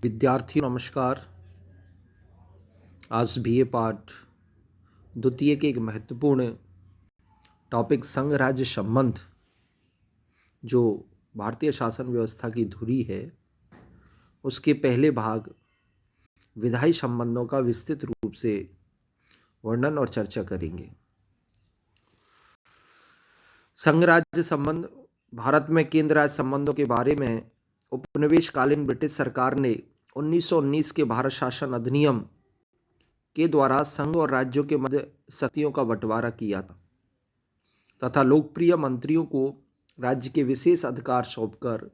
विद्यार्थियों नमस्कार। आज बीए पाठ द्वितीय के एक महत्वपूर्ण टॉपिक संघ राज्य संबंध जो भारतीय शासन व्यवस्था की धुरी है उसके पहले भाग विधायी संबंधों का विस्तृत रूप से वर्णन और चर्चा करेंगे। संघ राज्य संबंध भारत में केंद्र राज्य संबंधों के बारे में उपनिवेशकालीन ब्रिटिश सरकार ने 1919 के भारत शासन अधिनियम के द्वारा संघ और राज्यों के मध्य शक्तियों का बंटवारा किया था तथा लोकप्रिय मंत्रियों को राज्य के विशेष अधिकार सौंपकर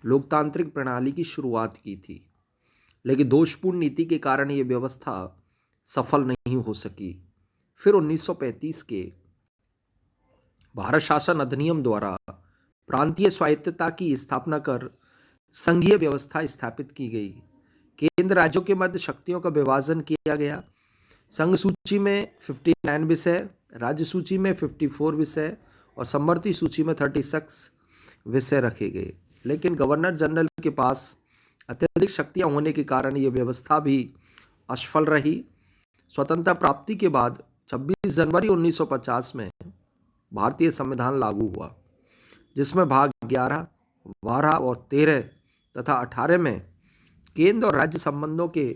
लोकतांत्रिक प्रणाली की शुरुआत की थी। लेकिन दोषपूर्ण नीति के कारण यह व्यवस्था सफल नहीं हो सकी। फिर 1935 के भारत शासन अधिनियम द्वारा प्रांतीय स्वायत्तता की स्थापना कर संघीय व्यवस्था स्थापित की गई। केंद्र राज्यों के मध्य शक्तियों का विभाजन किया गया। संघ सूची में 59 विषय, राज्य सूची में 54 विषय और समवर्ती सूची में 36 विषय रखे गए। लेकिन गवर्नर जनरल के पास अत्यधिक शक्तियां होने के कारण यह व्यवस्था भी असफल रही। स्वतंत्रता प्राप्ति के बाद 26 जनवरी 1950 में भारतीय संविधान लागू हुआ, जिसमें भाग 11, 12 और 13 तथा 18 में केंद्र और राज्य संबंधों के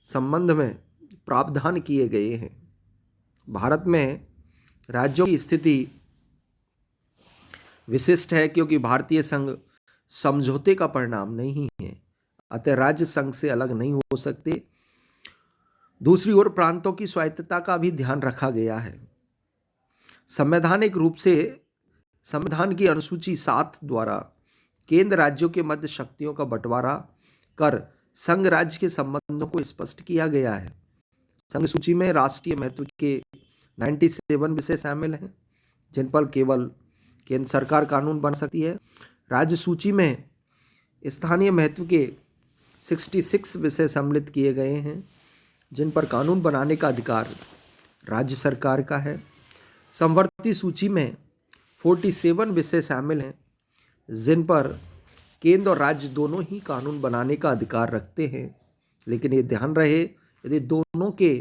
संबंध में प्रावधान किए गए हैं। भारत में राज्यों की स्थिति विशिष्ट है क्योंकि भारतीय संघ समझौते का परिणाम नहीं है, अतः राज्य संघ से अलग नहीं हो सकते। दूसरी ओर प्रांतों की स्वायत्तता का भी ध्यान रखा गया है। संवैधानिक रूप से संविधान की अनुसूची 7 द्वारा केंद्र राज्यों के मध्य शक्तियों का बंटवारा कर संघ राज्य के संबंधों को स्पष्ट किया गया है। संघ सूची में राष्ट्रीय महत्व के 97 विषय शामिल हैं, जिन पर केवल केंद्र सरकार कानून बना सकती है। राज्य सूची में स्थानीय महत्व के 66 विषय सम्मिलित किए गए हैं, जिन पर कानून बनाने का अधिकार राज्य सरकार का है। समवर्ती सूची में 47 विषय शामिल हैं, जिन पर केंद्र और राज्य दोनों ही कानून बनाने का अधिकार रखते हैं। लेकिन ये ध्यान रहे, यदि दोनों के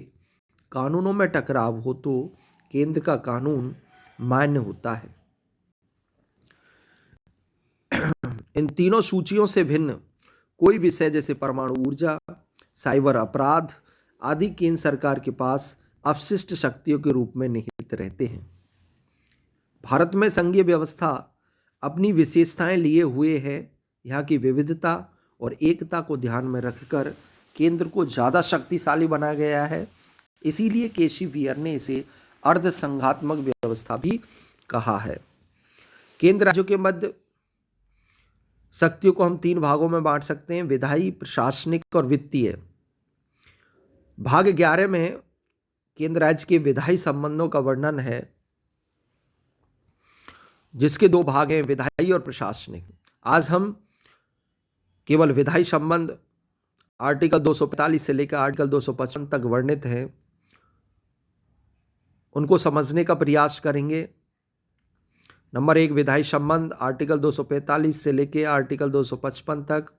कानूनों में टकराव हो तो केंद्र का कानून मान्य होता है। इन तीनों सूचियों से भिन्न कोई विषय जैसे परमाणु ऊर्जा, साइबर अपराध आदि केंद्र सरकार के पास अपशिष्ट शक्तियों के रूप में निहित रहते हैं। भारत में संघीय व्यवस्था अपनी विशेषताएं लिए हुए है। यहाँ की विविधता और एकता को ध्यान में रखकर केंद्र को ज़्यादा शक्तिशाली बनाया गया है। इसीलिए केसी वियर ने इसे अर्ध संघात्मक व्यवस्था भी कहा है। केंद्र राज्यों के मध्य शक्तियों को हम 3 भागों में बांट सकते हैं: विधायी, प्रशासनिक और वित्तीय। भाग 11 में केंद्र राज्य के विधायी संबंधों का वर्णन है, जिसके 2 भाग हैं, विधायी और प्रशासनिक। आज हम केवल विधायी संबंध आर्टिकल 245 से लेकर आर्टिकल 255 तक वर्णित हैं, उनको समझने का प्रयास करेंगे। नंबर 1, विधायी संबंध आर्टिकल 245 से लेकर आर्टिकल 255 तक।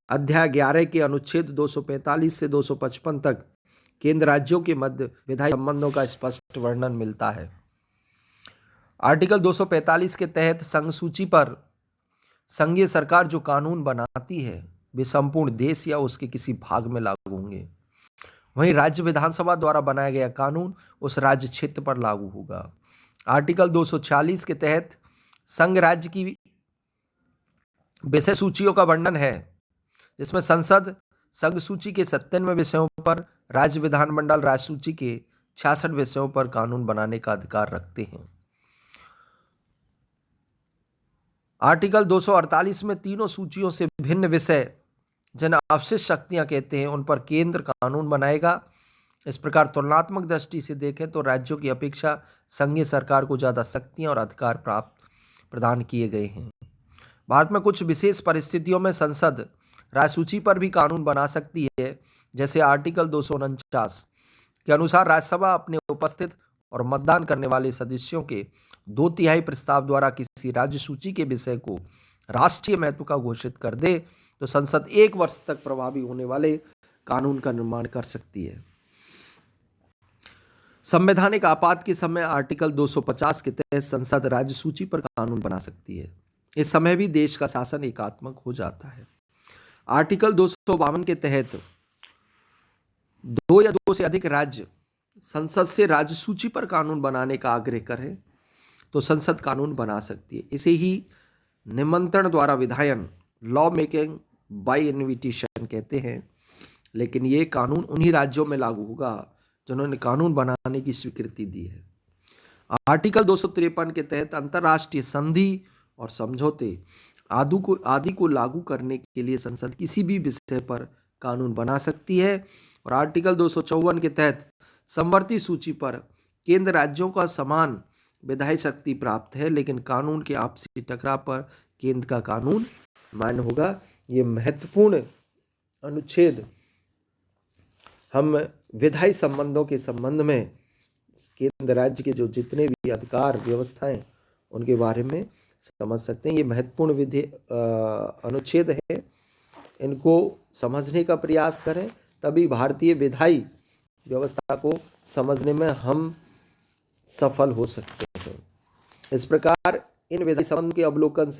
अध्याय 11 के अनुच्छेद 245 से 255 तक केंद्र राज्यों के मध्य विधायी संबंधों का स्पष्ट वर्णन मिलता है। आर्टिकल 245 के तहत संघ सूची पर संघीय सरकार जो कानून बनाती है वे संपूर्ण देश या उसके किसी भाग में लागू होंगे। वहीं राज्य विधानसभा द्वारा बनाया गया कानून उस राज्य क्षेत्र पर लागू होगा। आर्टिकल 240 के तहत संघ राज्य की विषय सूचियों का वर्णन है, जिसमें संसद संघ सूची के 97 विषयों पर, राज्य विधानमंडल राज्य सूची के 66 विषयों पर कानून बनाने का अधिकार रखते हैं। आर्टिकल 248 में तीनों सूचियों से भिन्न विषय जिन अपशिष्ट शक्तियां कहते हैं उन पर केंद्र कानून बनाएगा। इस प्रकार तुलनात्मक दृष्टि से देखें तो राज्यों की अपेक्षा संघीय सरकार को ज़्यादा शक्तियां और अधिकार प्रदान किए गए हैं। भारत में कुछ विशेष परिस्थितियों में संसद राज्य सूची पर भी कानून बना सकती है, जैसे आर्टिकल 249 के अनुसार राज्यसभा अपने उपस्थित और मतदान करने वाले सदस्यों के 2/3 प्रस्ताव द्वारा किसी राज्य सूची के विषय को राष्ट्रीय महत्व का घोषित कर दे तो संसद 1 वर्ष तक प्रभावी होने वाले कानून का निर्माण कर सकती है। संवैधानिक आपात के समय आर्टिकल 250 के तहत संसद राज्य सूची पर कानून बना सकती है। इस समय भी देश का शासन एकात्मक हो जाता है। आर्टिकल 252 के तहत 2 या 2 से अधिक राज्य संसद से राज्य सूची पर कानून बनाने का आग्रह करें तो संसद कानून बना सकती है। इसे ही निमंत्रण द्वारा विधायन, लॉ मेकिंग बाय इनविटेशन कहते हैं। लेकिन ये कानून उन्हीं राज्यों में लागू होगा जिन्होंने कानून बनाने की स्वीकृति दी है। आर्टिकल 253 के तहत अंतर्राष्ट्रीय संधि और समझौते आदि को लागू करने के लिए संसद किसी भी विषय पर कानून बना सकती है। और आर्टिकल 254 के तहत समवर्ती सूची पर केंद्र राज्यों का समान विधायी शक्ति प्राप्त है, लेकिन कानून के आपसी टकराव पर केंद्र का कानून मान्य होगा। ये महत्वपूर्ण अनुच्छेद हम विधायी संबंधों के संबंध में केंद्र राज्य के जो जितने भी अधिकार व्यवस्थाएं उनके बारे में समझ सकते हैं। ये महत्वपूर्ण अनुच्छेद है, इनको समझने का प्रयास करें, तभी भारतीय विधायी व्यवस्था को समझने में हम सफल हो सकते हैं। इस प्रकार इन विधायी संबंध के अवलोकन से